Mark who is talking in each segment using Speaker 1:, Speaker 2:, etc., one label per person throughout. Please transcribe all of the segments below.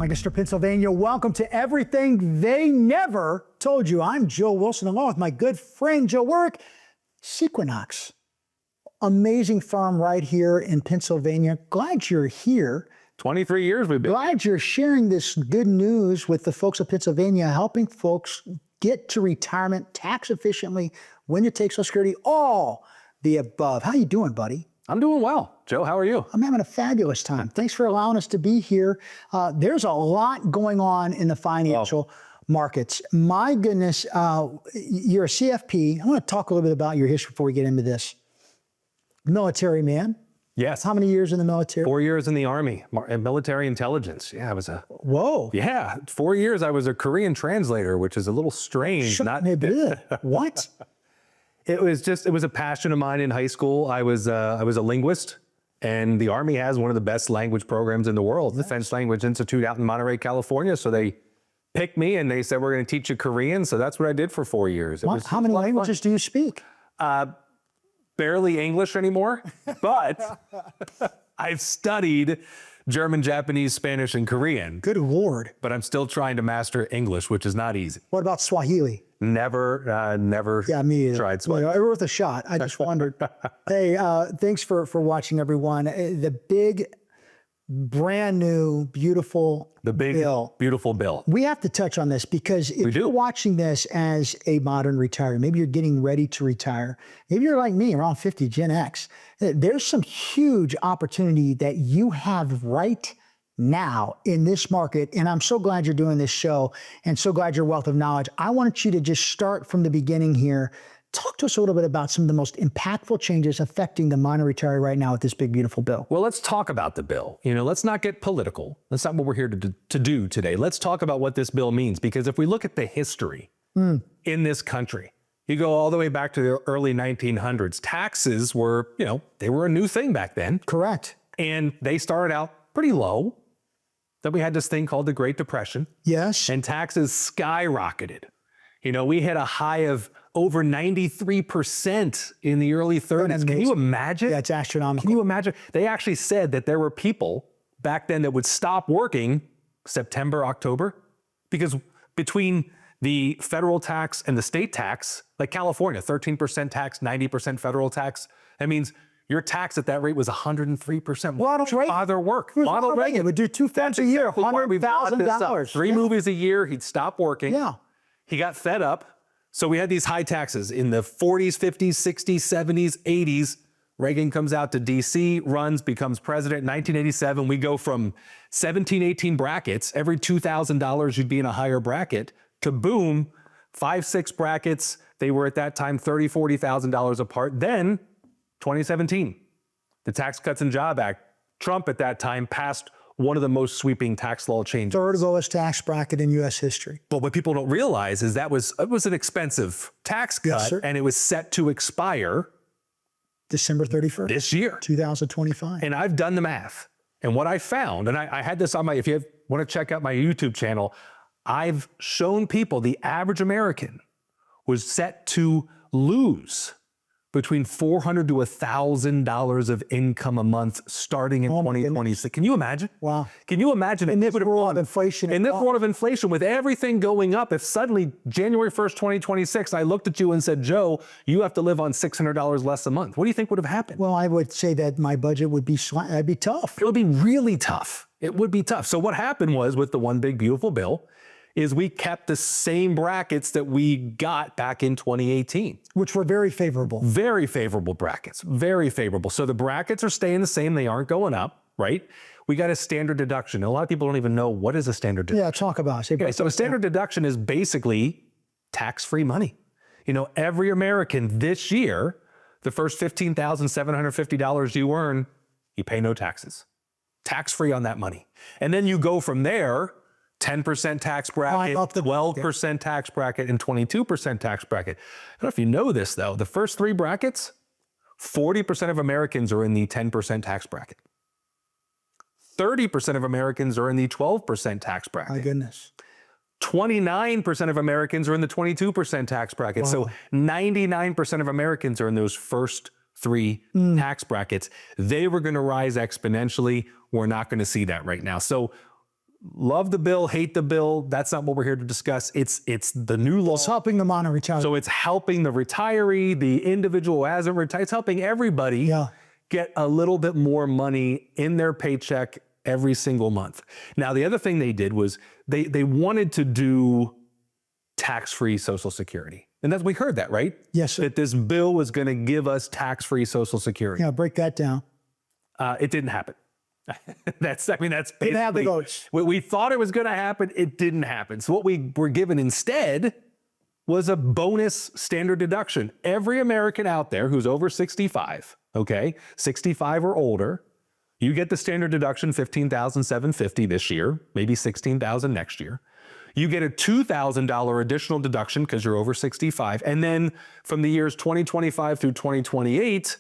Speaker 1: Lancaster, Pennsylvania. Welcome to Everything They Never Told You. I'm Joe Wilson, along with my good friend Joe Wirbick, Sequinox. Amazing firm right here in Pennsylvania. Glad you're here.
Speaker 2: 23 years we've been.
Speaker 1: Glad you're sharing this good news with the folks of Pennsylvania, helping folks get to retirement tax efficiently when you take Social Security, all the above. How you doing, buddy?
Speaker 2: I'm doing well. Joe, how are you?
Speaker 1: I'm having a fabulous time. Thanks for allowing us to be here. There's a lot going on in the financial markets. My goodness, you're a CFP. I want to talk a little bit about your history before we get into this. Military man.
Speaker 2: Yes.
Speaker 1: How many years in the military?
Speaker 2: 4 years in the Army, military intelligence. Yeah, I was a...
Speaker 1: Whoa.
Speaker 2: Yeah, 4 years I was a Korean translator, which is a little strange.
Speaker 1: What?
Speaker 2: It was a passion of mine in high school. I was a linguist, and the Army has one of the best language programs in the world, the Defense Language Institute out in Monterey, California. So they picked me and they said, we're going to teach you Korean. So that's what I did for 4 years.
Speaker 1: How many languages do you speak?
Speaker 2: Barely English anymore, but I've studied German, Japanese, Spanish, and Korean.
Speaker 1: Good Lord.
Speaker 2: But I'm still trying to master English, which is not easy.
Speaker 1: What about Swahili?
Speaker 2: Never
Speaker 1: Yeah, me either.
Speaker 2: tried Swahili.
Speaker 1: Well, worth a shot. I just wondered. Hey, thanks for watching, everyone. The big, brand new, beautiful bill.
Speaker 2: Beautiful bill.
Speaker 1: We have to touch on this because if you're watching this as a modern retiree, maybe you're getting ready to retire, maybe you're like me, around 50, Gen X, there's some huge opportunity that you have right now in this market. And I'm so glad you're doing this show and so glad your wealth of knowledge. I want you to just start from the beginning here. Talk to us a little bit about some of the most impactful changes affecting the modern retiree right now with this big, beautiful bill.
Speaker 2: Well, let's talk about the bill. Let's not get political. That's not what we're here to do today. Let's talk about what this bill means, because if we look at the history in this country, you go all the way back to the early 1900s, taxes were, they were a new thing back then.
Speaker 1: Correct.
Speaker 2: And they started out pretty low. Then we had this thing called the Great Depression.
Speaker 1: Yes.
Speaker 2: And taxes skyrocketed. We hit a high of over 93% in the early 30s. Can you imagine?
Speaker 1: Yeah, it's astronomical.
Speaker 2: Can you imagine? They actually said that there were people back then that would stop working September, October, because between the federal tax and the state tax, like California, 13% tax, 90% federal tax, that means your tax at that rate was 103%.
Speaker 1: Why don't you
Speaker 2: bother work?
Speaker 1: Ronald Reagan would do 2 films a year, $100,000.
Speaker 2: 3 movies a year, he'd stop working.
Speaker 1: Yeah.
Speaker 2: He got fed up. So we had these high taxes in the 40s, 50s, 60s, 70s, 80s. Reagan comes out to DC, runs, becomes president. In 1987, we go from 17, 18 brackets. Every $2,000 you'd be in a higher bracket to boom, 5, 6 brackets. They were at that time $30,000, $40,000 apart. Then 2017, the Tax Cuts and Jobs Act. Trump at that time passed one of the most sweeping tax law changes.
Speaker 1: Third lowest tax bracket in U.S. history.
Speaker 2: But what people don't realize is it was an expensive tax cut, and it was set to expire
Speaker 1: December 31st.
Speaker 2: This year.
Speaker 1: 2025.
Speaker 2: And I've done the math. And what I found, and I had this on if you want to check out my YouTube channel, I've shown people the average American was set to lose between $400 to $1,000 of income a month starting in 2026. Can you imagine?
Speaker 1: Wow.
Speaker 2: Can you imagine?
Speaker 1: In this world of inflation.
Speaker 2: In this world of inflation, with everything going up, if suddenly January 1st, 2026, I looked at you and said, Joe, you have to live on $600 less a month. What do you think would have happened?
Speaker 1: Well, I would say that my budget would be that'd be tough.
Speaker 2: It would be really tough. It would be tough. So what happened was, with the One Big Beautiful Bill, is we kept the same brackets that we got back in 2018.
Speaker 1: Which were very favorable.
Speaker 2: Very favorable brackets, very favorable. So the brackets are staying the same, they aren't going up, right? We got a standard deduction. A lot of people don't even know what is a standard deduction.
Speaker 1: Yeah, talk about it.
Speaker 2: Okay, so a standard deduction is basically tax-free money. Every American this year, the first $15,750 you earn, you pay no taxes. Tax-free on that money. And then you go from there, 10% tax bracket, 12% tax bracket, and 22% tax bracket. I don't know if you know this, though. The first 3 brackets, 40% of Americans are in the 10% tax bracket. 30% of Americans are in the 12% tax bracket.
Speaker 1: My goodness.
Speaker 2: 29% of Americans are in the 22% tax bracket. Wow. So 99% of Americans are in those first 3 tax brackets. They were going to rise exponentially. We're not going to see that right now. So love the bill, hate the bill. That's not what we're here to discuss. It's the new law.
Speaker 1: It's helping the modern retiree.
Speaker 2: So it's helping the retiree, the individual who hasn't retired. It's helping everybody get a little bit more money in their paycheck every single month. Now, the other thing they did was they wanted to do tax-free Social Security. And we heard that, right?
Speaker 1: Yes, sir.
Speaker 2: That this bill was going to give us tax-free Social Security.
Speaker 1: Yeah, break that down.
Speaker 2: It didn't happen. That's basically,
Speaker 1: didn't have the votes.
Speaker 2: We thought it was going to happen. It didn't happen. So what we were given instead was a bonus standard deduction. Every American out there who's over 65, okay, 65 or older, you get the standard deduction, $15,750 this year, maybe $16,000 next year. You get a $2,000 additional deduction because you're over 65. And then from the years 2025 through 2028,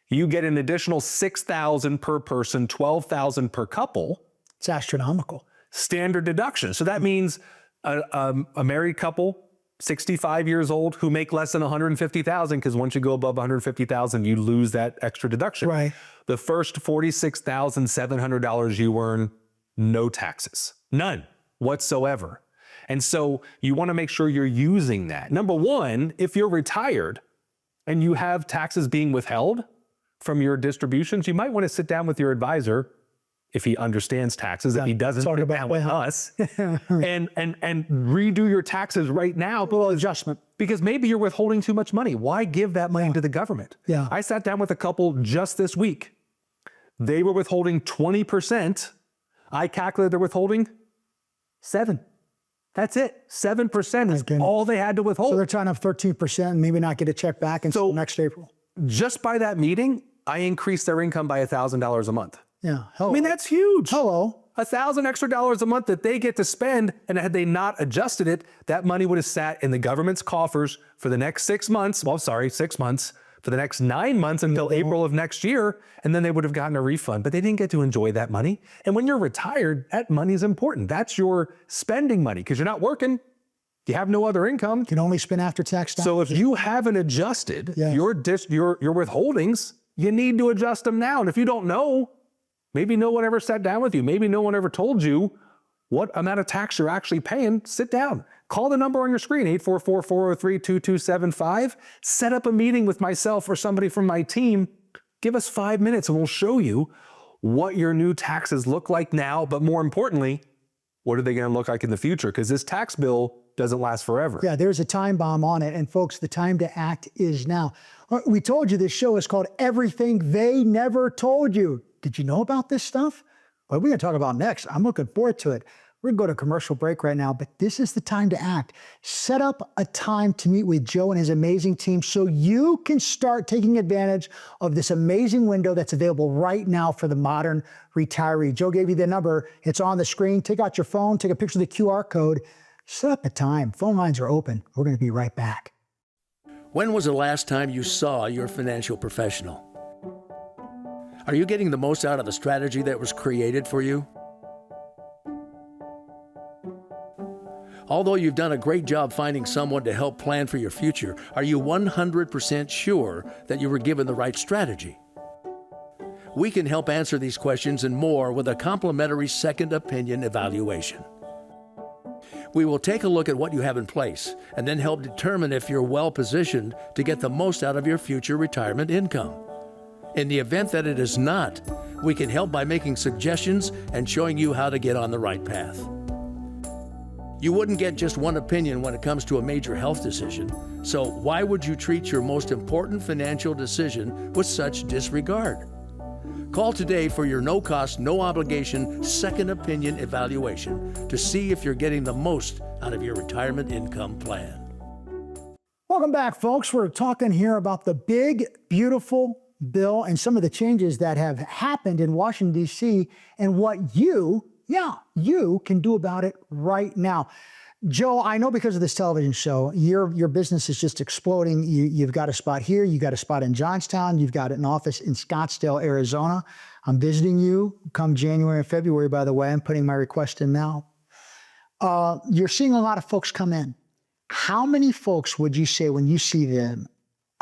Speaker 2: you get an additional $6,000 per person, $12,000 per couple.
Speaker 1: It's astronomical.
Speaker 2: Standard deduction. So that means a married couple, 65 years old, who make less than $150,000, because once you go above $150,000, you lose that extra deduction.
Speaker 1: Right.
Speaker 2: The first $46,700 you earn, no taxes, none whatsoever. And so you want to make sure you're using that. Number one, if you're retired and you have taxes being withheld from your distributions, you might want to sit down with your advisor, if he understands taxes. If he doesn't,
Speaker 1: talk about
Speaker 2: us and redo your taxes right now.
Speaker 1: A little adjustment.
Speaker 2: Because maybe you're withholding too much money. Why give that money to the government?
Speaker 1: Yeah.
Speaker 2: I sat down with a couple just this week. They were withholding 20%. I calculated they're withholding 7%. That's it. 7% is all they had to withhold.
Speaker 1: So they're trying to have 13% and maybe not get a check back until next April.
Speaker 2: Just by that meeting, I increased their income by $1,000 a month.
Speaker 1: Yeah.
Speaker 2: I mean, that's huge.
Speaker 1: Hello.
Speaker 2: $1,000 extra dollars a month that they get to spend, and had they not adjusted it, that money would have sat in the government's coffers for the next 6 months. Well, sorry, 6 months, for the next 9 months until April of next year, and then they would have gotten a refund. But they didn't get to enjoy that money. And when you're retired, that money is important. That's your spending money, because you're not working. You have no other income.
Speaker 1: You can only spend after tax.
Speaker 2: So if you haven't adjusted your withholdings, you need to adjust them now. And if you don't know, maybe no one ever sat down with you. Maybe no one ever told you what amount of tax you're actually paying. Sit down. Call the number on your screen, 844-403-2275. Set up a meeting with myself or somebody from my team. Give us 5 minutes and we'll show you what your new taxes look like now. But more importantly, what are they going to look like in the future? Because this tax bill doesn't last forever.
Speaker 1: Yeah, there's a time bomb on it. And folks, the time to act is now. We told you this show is called Everything They Never Told You. Did you know about this stuff? What we're going to talk about next. I'm looking forward to it. We're going to go to commercial break right now, but this is the time to act. Set up a time to meet with Joe and his amazing team so you can start taking advantage of this amazing window that's available right now for the modern retiree. Joe gave you the number. It's on the screen. Take out your phone, take a picture of the QR code, set up a time. Phone lines are open. We're going to be right back.
Speaker 3: When was the last time you saw your financial professional? Are you getting the most out of the strategy that was created for you? Although you've done a great job finding someone to help plan for your future, are you 100% sure that you were given the right strategy? We can help answer these questions and more with a complimentary second opinion evaluation. We will take a look at what you have in place and then help determine if you're well positioned to get the most out of your future retirement income. In the event that it is not, we can help by making suggestions and showing you how to get on the right path. You wouldn't get just one opinion when it comes to a major health decision, so why would you treat your most important financial decision with such disregard? Call today for your no-cost, no-obligation second opinion evaluation to see if you're getting the most out of your retirement income plan.
Speaker 1: Welcome back, folks. We're talking here about the big, beautiful bill and some of the changes that have happened in Washington, D.C. and what you can do about it right now. Joe, I know because of this television show, your business is just exploding. You've got a spot here, you've got a spot in Johnstown, you've got an office in Scottsdale, Arizona. I'm visiting you come January and February, by the way. I'm putting my request in now. You're seeing a lot of folks come in. How many folks would you say when you see them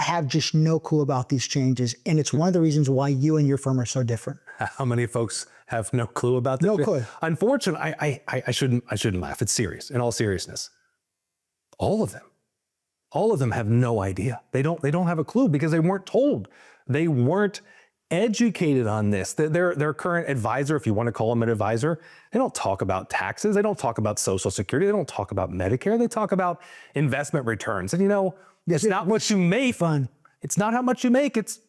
Speaker 1: have just no clue about these changes? And it's one of the reasons why you and your firm are so different.
Speaker 2: How many folks have no clue about this.
Speaker 1: No clue.
Speaker 2: Unfortunately, I shouldn't laugh. It's serious. In all seriousness, all of them have no idea. They don't have a clue because they weren't told. They weren't educated on this. Their current advisor, if you want to call them an advisor, they don't talk about taxes. They don't talk about Social Security. They don't talk about Medicare. They talk about investment returns. And it's not what you make.
Speaker 1: Fun.
Speaker 2: It's not how much you make. It's,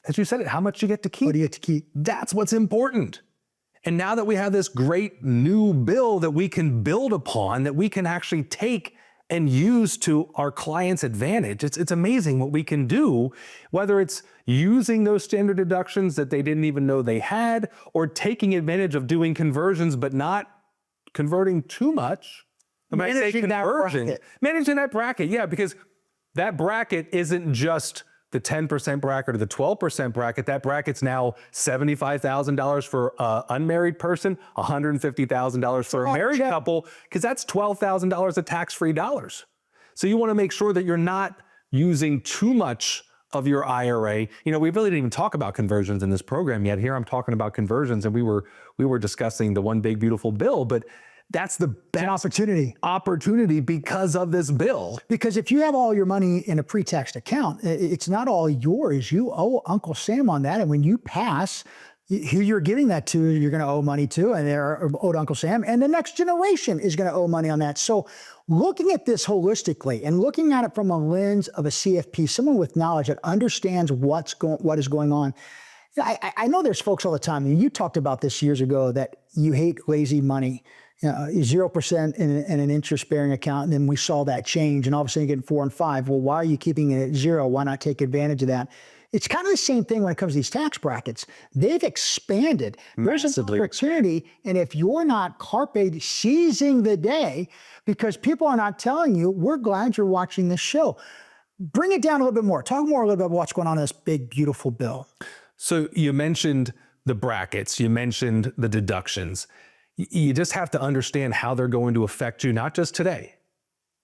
Speaker 2: as you said it, how much you get to keep.
Speaker 1: What do you get to keep?
Speaker 2: That's what's important. And now that we have this great new bill that we can build upon, that we can actually take and use to our clients' advantage, it's amazing what we can do, whether it's using those standard deductions that they didn't even know they had, or taking advantage of doing conversions but not converting too much.
Speaker 1: Managing that bracket.
Speaker 2: Managing that bracket, yeah, because that bracket isn't just the 10% bracket or the 12% bracket. That bracket's now $75,000 for an unmarried person, $150,000 for a married couple, because that's $12,000 of tax-free dollars. So you want to make sure that you're not using too much of your IRA. We really didn't even talk about conversions in this program yet. Here I'm talking about conversions, and we were discussing the one big beautiful bill, but that's the best opportunity because of this bill.
Speaker 1: Because if you have all your money in a pre-taxed account, it's not all yours. You owe Uncle Sam on that. And when you pass, who you're giving that to, you're going to owe money to, and they're owed Uncle Sam. And the next generation is going to owe money on that. So looking at this holistically and looking at it from a lens of a CFP, someone with knowledge that understands what is going on. I know there's folks all the time, and you talked about this years ago, that you hate lazy money. 0% in an interest-bearing account, and then we saw that change, and all of a sudden you're getting 4 and 5. Well, why are you keeping it at 0? Why not take advantage of that? It's kind of the same thing when it comes to these tax brackets. They've expanded. There's an opportunity, and if you're not carpe seizing the day, because people are not telling you, we're glad you're watching this show. Bring it down a little bit more. Talk more a little bit about what's going on in this big, beautiful bill.
Speaker 2: So you mentioned the brackets. You mentioned the deductions. You just have to understand how they're going to affect you, not just today,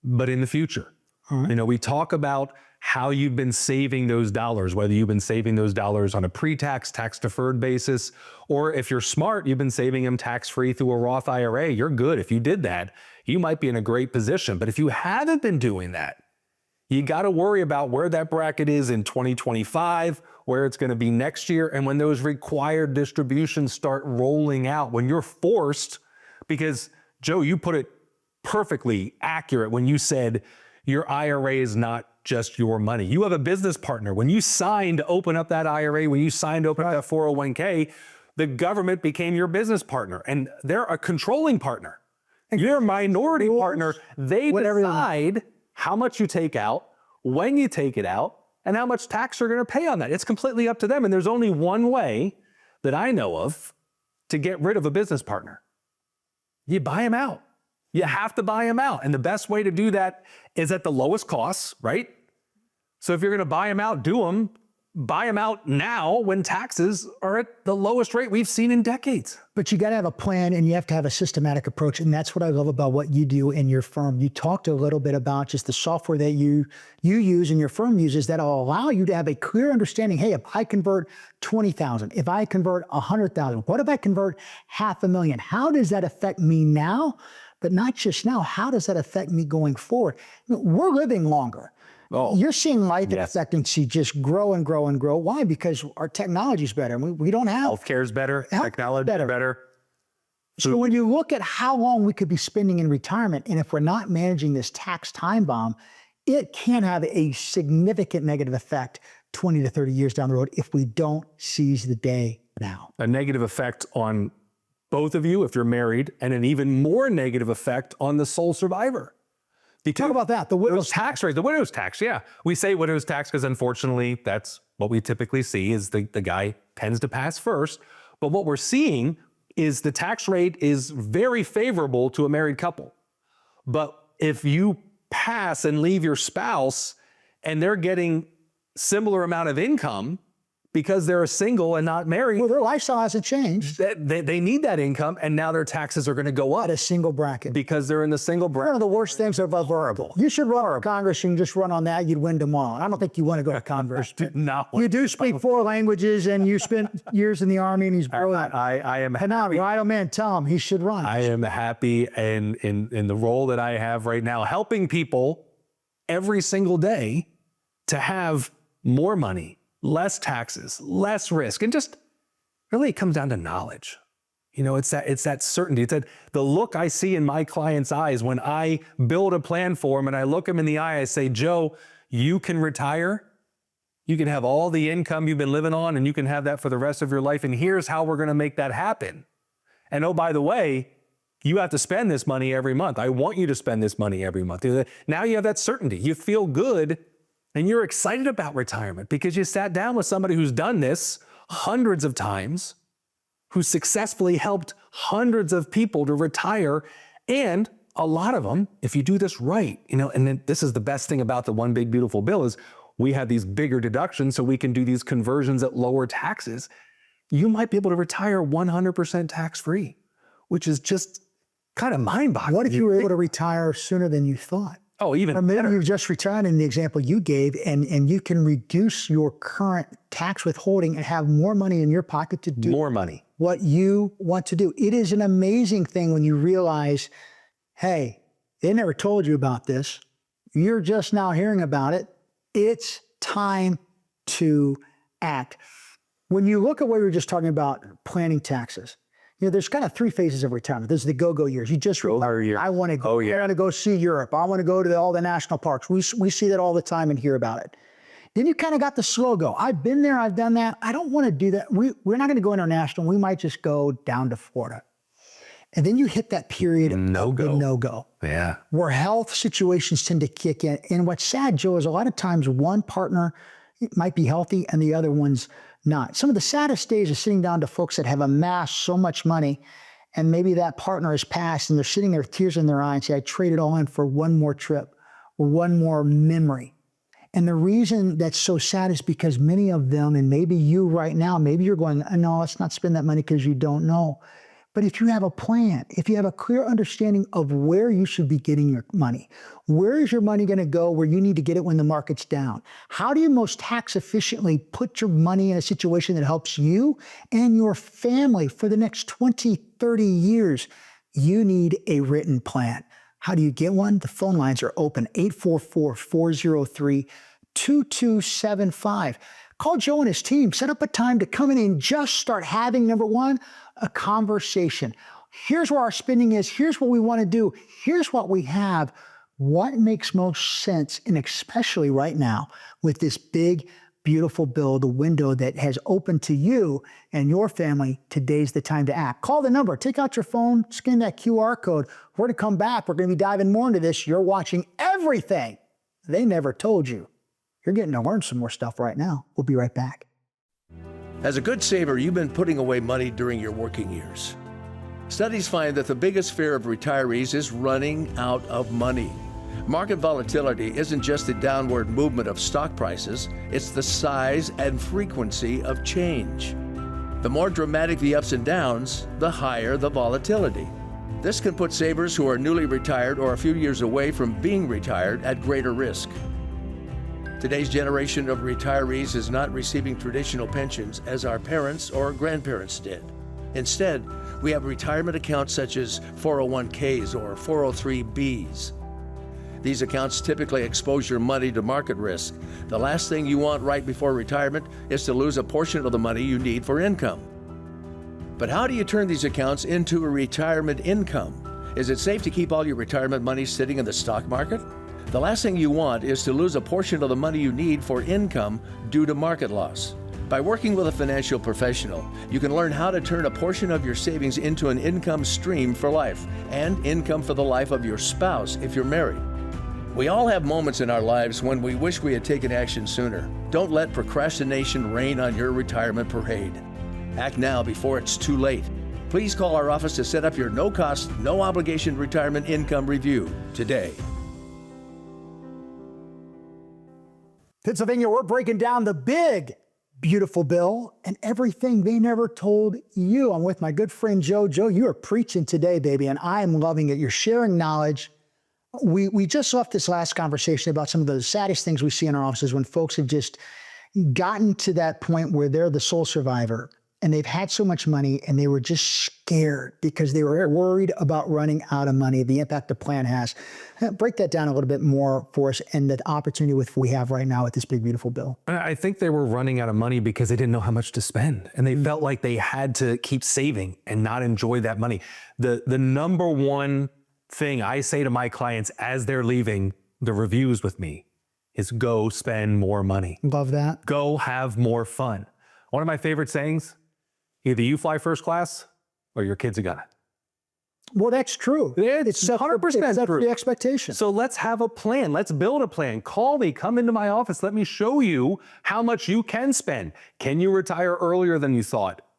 Speaker 2: but in the future.
Speaker 1: All right.
Speaker 2: We talk about how you've been saving those dollars, whether you've been saving those dollars on a pre-tax, tax-deferred basis, or if you're smart, you've been saving them tax-free through a Roth IRA. You're good. If you did that, you might be in a great position. But if you haven't been doing that, you got to worry about where that bracket is in 2025, where it's going to be next year, and when those required distributions start rolling out, when you're forced, because Joe, you put it perfectly accurate when you said your IRA is not just your money. You have a business partner. When you signed to open up that IRA, when you signed to open up that 401k, the government became your business partner, and they're a controlling partner. You're a minority partner. They decide how much you take out, when you take it out, and how much tax you're going to pay on that. It's completely up to them. And there's only one way that I know of to get rid of a business partner. You buy them out. You have to buy them out. And the best way to do that is at the lowest costs, right? So if you're going to buy them out, buy them out now when taxes are at the lowest rate we've seen in decades.
Speaker 1: But you got to have a plan, and you have to have a systematic approach. And that's what I love about what you do in your firm. You talked a little bit about just the software that you use and your firm uses that'll allow you to have a clear understanding. Hey, if I convert 20,000, if I convert 100,000, what if I convert $500,000? How does that affect me now? But not just now, how does that affect me going forward? We're living longer.
Speaker 2: Oh,
Speaker 1: you're seeing life expectancy just grow and grow and grow. Why? Because our technology is better. We don't have
Speaker 2: healthcare is better, technology is better.
Speaker 1: So when you look at how long we could be spending in retirement, and if we're not managing this tax time bomb, it can have a significant negative effect 20 to 30 years down the road if we don't seize the day now.
Speaker 2: A negative effect on both of you if you're married, and an even more negative effect on the sole survivor.
Speaker 1: Talk about that, the widow's
Speaker 2: tax rate. The widow's tax, yeah. We say widow's tax because unfortunately that's what we typically see is the guy tends to pass first. But what we're seeing is the tax rate is very favorable to a married couple. But if you pass and leave your spouse and they're getting similar amount of income, because they're single and not married.
Speaker 1: Well, their lifestyle hasn't changed.
Speaker 2: They need that income, and now their taxes are going to go up
Speaker 1: At a single bracket.
Speaker 2: because they're in the single
Speaker 1: One
Speaker 2: bracket.
Speaker 1: of the worst things about variable. You should run for Congress. You can just run on that. You'd win tomorrow. I don't think you want to go to Congress.
Speaker 2: No.
Speaker 1: You do speak 4 languages, and you spent years in the Army, and he's brilliant.
Speaker 2: I am
Speaker 1: And now, right, man, tell him he should run.
Speaker 2: I am happy in the role that I have right now, helping people every single day to have more money, less taxes, less risk, and just really it comes down to knowledge. You know, it's that certainty. It's that the look I see in my client's eyes when I build a plan for him and I look him in the eye, I say, Joe, you can retire. You can have all the income you've been living on, and you can have that for the rest of your life. And here's how we're going to make that happen. And oh, by the way, you have to spend this money every month. I want you to spend this money every month. Now you have that certainty. You feel good and you're excited about retirement because you sat down with somebody who's done this hundreds of times, who successfully helped hundreds of people to retire. And a lot of them, if you do this right, you know, and then this is the best thing about the One Big Beautiful Bill is we have these bigger deductions so we can do these conversions at lower taxes. You might be able to retire 100% tax-free, which is just kind of mind-boggling.
Speaker 1: What if you were able to retire sooner than you thought?
Speaker 2: Oh, even
Speaker 1: Or maybe
Speaker 2: better.
Speaker 1: you just retired in the example you gave, and you can reduce your current tax withholding and have more money in your pocket to do
Speaker 2: More money.
Speaker 1: what you want to do. It is an amazing thing when you realize, hey, they never told you about this. You're just now hearing about it. It's time to act. When you look at what we were just talking about, planning taxes, you know, there's kind of 3 phases of retirement. There's the go-go years. You just
Speaker 2: year.
Speaker 1: I want to go.
Speaker 2: Oh, yeah.
Speaker 1: I want to go see Europe. I want to go to all the national parks. We see that all the time and hear about it. Then you kind of got the slow go. I've been there. I've done that. I don't want to do that. We're not going to go international. We might just go down to Florida. And then you hit that period of no-go.
Speaker 2: Yeah.
Speaker 1: Where health situations tend to kick in. And what's sad, Joe, is a lot of times one partner might be healthy and the other one's not. Some of the saddest days are sitting down to folks that have amassed so much money, and maybe that partner has passed and they're sitting there with tears in their eyes and say, I traded all in for one more trip or one more memory. And the reason that's so sad is because many of them, and maybe you right now, maybe you're going, no, let's not spend that money because you don't know. But if you have a plan, if you have a clear understanding of where you should be getting your money, where is your money going to go where you need to get it when the market's down? How do you most tax efficiently put your money in a situation that helps you and your family for the next 20, 30 years? You need a written plan. How do you get one? The phone lines are open, 844-403-2275. Call Joe and his team, set up a time to come in and just start having, number one, a conversation. Here's where our spending is. Here's what we want to do. Here's what we have. What makes most sense, and especially right now with this big, beautiful bill, the window that has opened to you and your family, today's the time to act. Call the number, take out your phone, scan that QR code. We're going to come back. We're going to be diving more into this. You're watching everything they never told you. You're getting to learn some more stuff right now. We'll be right back.
Speaker 3: As a good saver, you've been putting away money during your working years. Studies find that the biggest fear of retirees is running out of money. Market volatility isn't just the downward movement of stock prices, it's the size and frequency of change. The more dramatic the ups and downs, the higher the volatility. This can put savers who are newly retired or a few years away from being retired at greater risk. Today's generation of retirees is not receiving traditional pensions as our parents or grandparents did. Instead, we have retirement accounts such as 401ks or 403bs. These accounts typically expose your money to market risk. The last thing you want right before retirement is to lose a portion of the money you need for income. But how do you turn these accounts into a retirement income? Is it safe to keep all your retirement money sitting in the stock market? The last thing you want is to lose a portion of the money you need for income due to market loss. By working with a financial professional, you can learn how to turn a portion of your savings into an income stream for life and income for the life of your spouse if you're married. We all have moments in our lives when we wish we had taken action sooner. Don't let procrastination reign on your retirement parade. Act now before it's too late. Please call our office to set up your no-cost, no-obligation retirement income review today.
Speaker 1: Pennsylvania, we're breaking down the big, beautiful bill and everything they never told you. I'm with my good friend Joe. Joe, you are preaching today, baby, and I am loving it. You're sharing knowledge. We just left this last conversation about some of the saddest things we see in our offices when folks have just gotten to that point where they're the sole survivor and they've had so much money and they were just scared because they were worried about running out of money, the impact the plan has. Break that down a little bit more for us and the opportunity we have right now with this big, beautiful bill.
Speaker 2: I think they were running out of money because they didn't know how much to spend and they felt like they had to keep saving and not enjoy that money. The number one thing I say to my clients as they're leaving the reviews with me is go spend more money.
Speaker 1: Love that.
Speaker 2: Go have more fun. One of my favorite sayings, either you fly first class or your kids are gonna.
Speaker 1: Well, that's true.
Speaker 2: It's 100% true.
Speaker 1: The expectation.
Speaker 2: So let's have a plan. Let's build a plan. Call me, come into my office. Let me show you how much you can spend. Can you retire earlier than you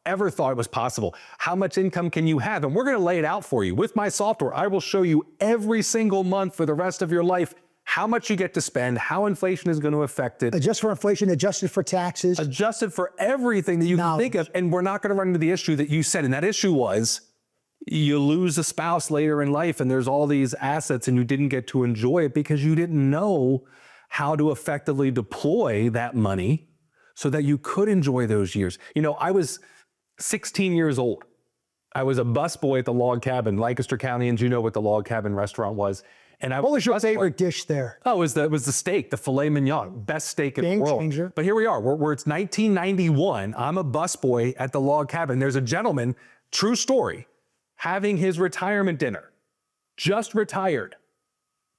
Speaker 2: ever thought it was possible? How much income can you have? And we're gonna lay it out for you. With my software, I will show you every single month for the rest of your life how much you get to spend, how inflation is going to affect it.
Speaker 1: Adjusted for inflation, adjusted for taxes.
Speaker 2: Adjusted for everything that you can think of. And we're not going to run into the issue that you said. And that issue was you lose a spouse later in life and there's all these assets and you didn't get to enjoy it because you didn't know how to effectively deploy that money so that you could enjoy those years. You know, I was 16 years old. I was a busboy at the Log Cabin, Lancaster County, and you know what the Log Cabin restaurant was. And what
Speaker 1: was your favorite dish there?
Speaker 2: Oh, it was the steak, the filet mignon, best steak in the world.
Speaker 1: Changer.
Speaker 2: But here we are, where it's 1991. I'm a busboy at the Log Cabin. There's a gentleman, true story, having his retirement dinner, just retired.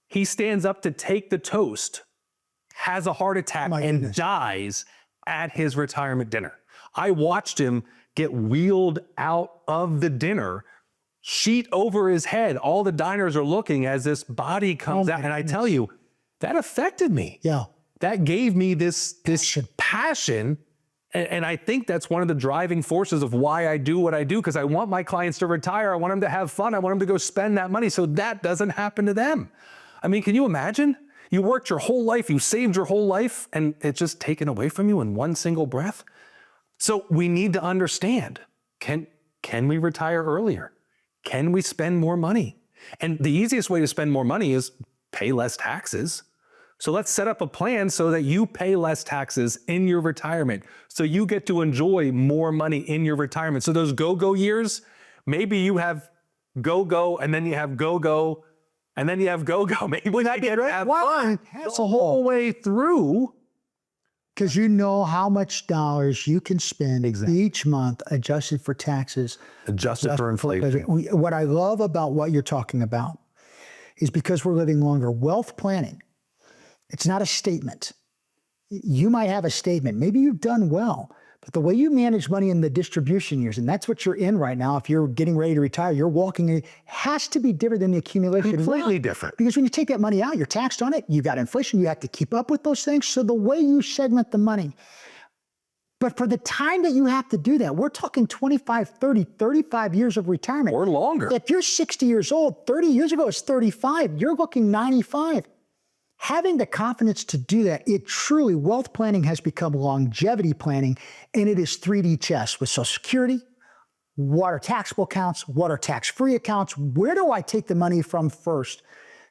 Speaker 2: He stands up to take the toast, has a heart attack, and dies at his retirement dinner. I watched him get wheeled out of the dinner, sheet over his head. All the diners are looking as this body comes out. And I tell you, that affected me.
Speaker 1: Yeah.
Speaker 2: That gave me this passion. And I think that's one of the driving forces of why I do what I do, because I want my clients to retire. I want them to have fun. I want them to go spend that money so that doesn't happen to them. I mean, can you imagine? You worked your whole life, you saved your whole life, and it's just taken away from you in one single breath. So we need to understand, can we retire earlier? Can we spend more money? And the easiest way to spend more money is pay less taxes. So let's set up a plan so that you pay less taxes in your retirement, so you get to enjoy more money in your retirement. So those go-go years, maybe you have go-go, and then you have go-go, and then you have go-go. Maybe you have fun the whole way through.
Speaker 1: Because you know how much dollars you can spend each month adjusted for taxes.
Speaker 2: Adjusted for inflation.
Speaker 1: What I love about what you're talking about is because we're living longer. Wealth planning, it's not a statement. You might have a statement. Maybe you've done well, but the way you manage money in the distribution years, and that's what you're in right now. If you're getting ready to retire, you're walking in, has to be different than the accumulation.
Speaker 2: Completely different.
Speaker 1: Because when you take that money out, you're taxed on it. You've got inflation. You have to keep up with those things. So the way you segment the money, but for the time that you have to do that, we're talking 25, 30, 35 years of retirement.
Speaker 2: Or longer.
Speaker 1: If you're 60 years old, 30 years ago, it's 35. You're looking 95. Having the confidence to do that, it truly, wealth planning has become longevity planning, and it is 3D chess with Social Security, what are taxable accounts, what are tax-free accounts, where do I take the money from first?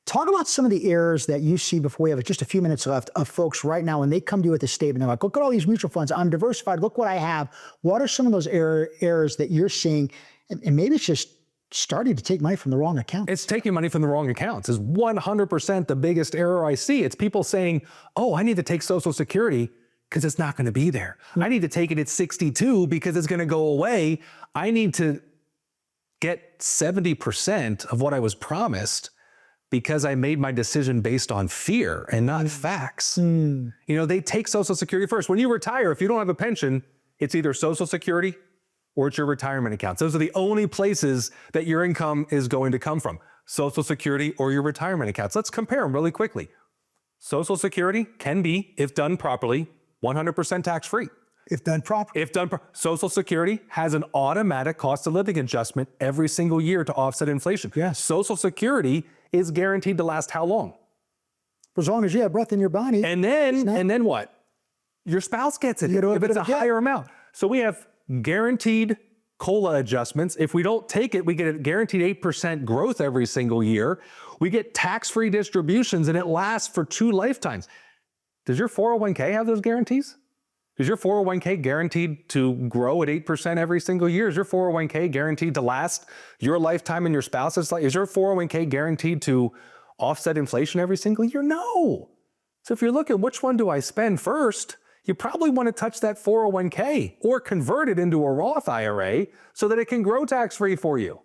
Speaker 1: Talk about some of the errors that you see before we have just a few minutes left of folks right now when they come to you with a statement. They're like, look at all these mutual funds. I'm diversified. Look what I have. What are some of those errors that you're seeing? And maybe it's just starting to take money from the wrong account.
Speaker 2: It's taking money from the wrong accounts is 100% the biggest error I see. It's people saying, oh, I need to take Social Security because it's not going to be there. I need to take it at 62 because it's going to go away. I need to get 70% of what I was promised because I made my decision based on fear and not facts. You know, they take Social Security first. When you retire, if you don't have a pension, it's either Social Security or it's your retirement accounts. Those are the only places that your income is going to come from. Social Security or your retirement accounts. Let's compare them really quickly. Social Security can be, if done properly, 100% tax-free.
Speaker 1: If done properly.
Speaker 2: Social Security has an automatic cost of living adjustment every single year to offset inflation.
Speaker 1: Yes.
Speaker 2: Social Security is guaranteed to last how long?
Speaker 1: For as long as you have breath in your body.
Speaker 2: And then what? your spouse gets it if it's a higher amount. So we have guaranteed COLA adjustments. If we don't take it, we get a guaranteed 8% growth every single year. We get tax-free distributions, and it lasts for 2 lifetimes. Does your 401k have those guarantees? Is your 401k guaranteed to grow at 8% every single year? Is your 401k guaranteed to last your lifetime and your spouse's life? Is your 401k guaranteed to offset inflation every single year? No. So if you're looking, which one do I spend first? You probably want to touch that 401k or convert it into a Roth IRA so that it can grow tax-free for you.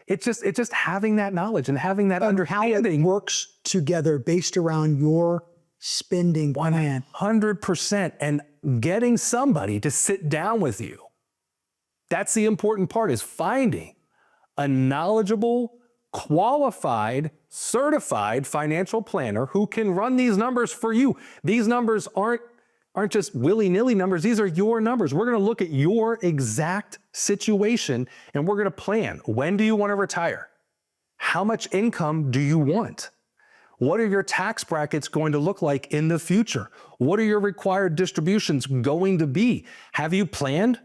Speaker 2: It's just having that knowledge and having that understanding.
Speaker 1: How it works together based around your spending plan.
Speaker 2: 100%. And getting somebody to sit down with you. That's the important part, is finding a knowledgeable, qualified, certified financial planner who can run these numbers for you. These numbers aren't just willy-nilly numbers. These are your numbers. We're going to look at your exact situation and we're going to plan. When do you want to retire? How much income do you want? What are your tax brackets going to look like in the future? What are your required distributions going to be? Have you planned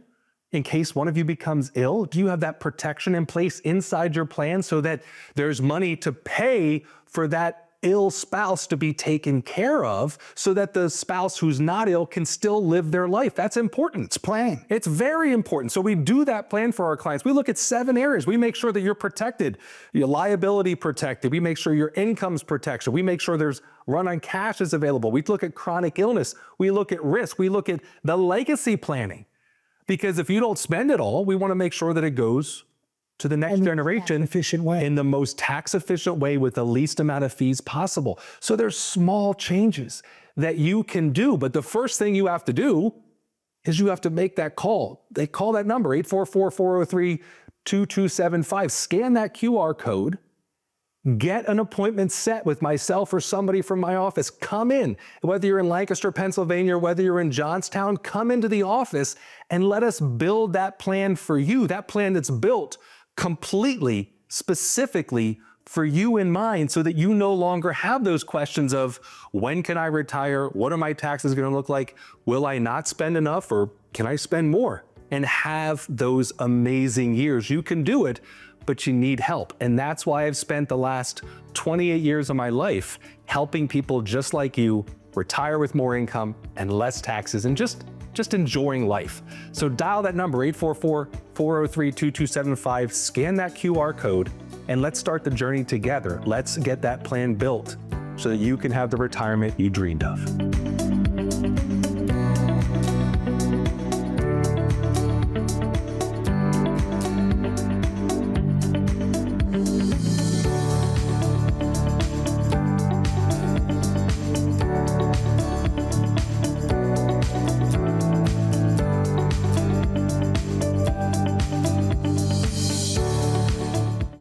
Speaker 2: in case one of you becomes ill? Do you have that protection in place inside your plan so that there's money to pay for that ill spouse to be taken care of so that the spouse who's not ill can still live their life? That's important. It's planning. It's very important. So we do that plan for our clients. We look at 7 areas. We make sure that you're protected, your liability protected. We make sure your income's protection. We make sure there's run on cash is available. We look at chronic illness. We look at risk. We look at the legacy planning. Because if you don't spend it all, we want to make sure that it goes to the next generation
Speaker 1: efficient way.
Speaker 2: In the most tax efficient way with the least amount of fees possible. So there's small changes that you can do, but the first thing you have to do is you have to make that call. They call that number, 844-403-2275. Scan that QR code, get an appointment set with myself or somebody from my office. Come in, whether you're in Lancaster, Pennsylvania, or whether you're in Johnstown, come into the office and let us build that plan for you. That plan that's built completely, specifically for you in mind so that you no longer have those questions of when can I retire? What are my taxes going to look like? Will I not spend enough or can I spend more? And have those amazing years. You can do it, but you need help. And that's why I've spent the last 28 years of my life helping people just like you retire with more income and less taxes and just enjoying life. So dial that number, 844-403-2275, scan that QR code, and let's start the journey together. Let's get that plan built so that you can have the retirement you dreamed of.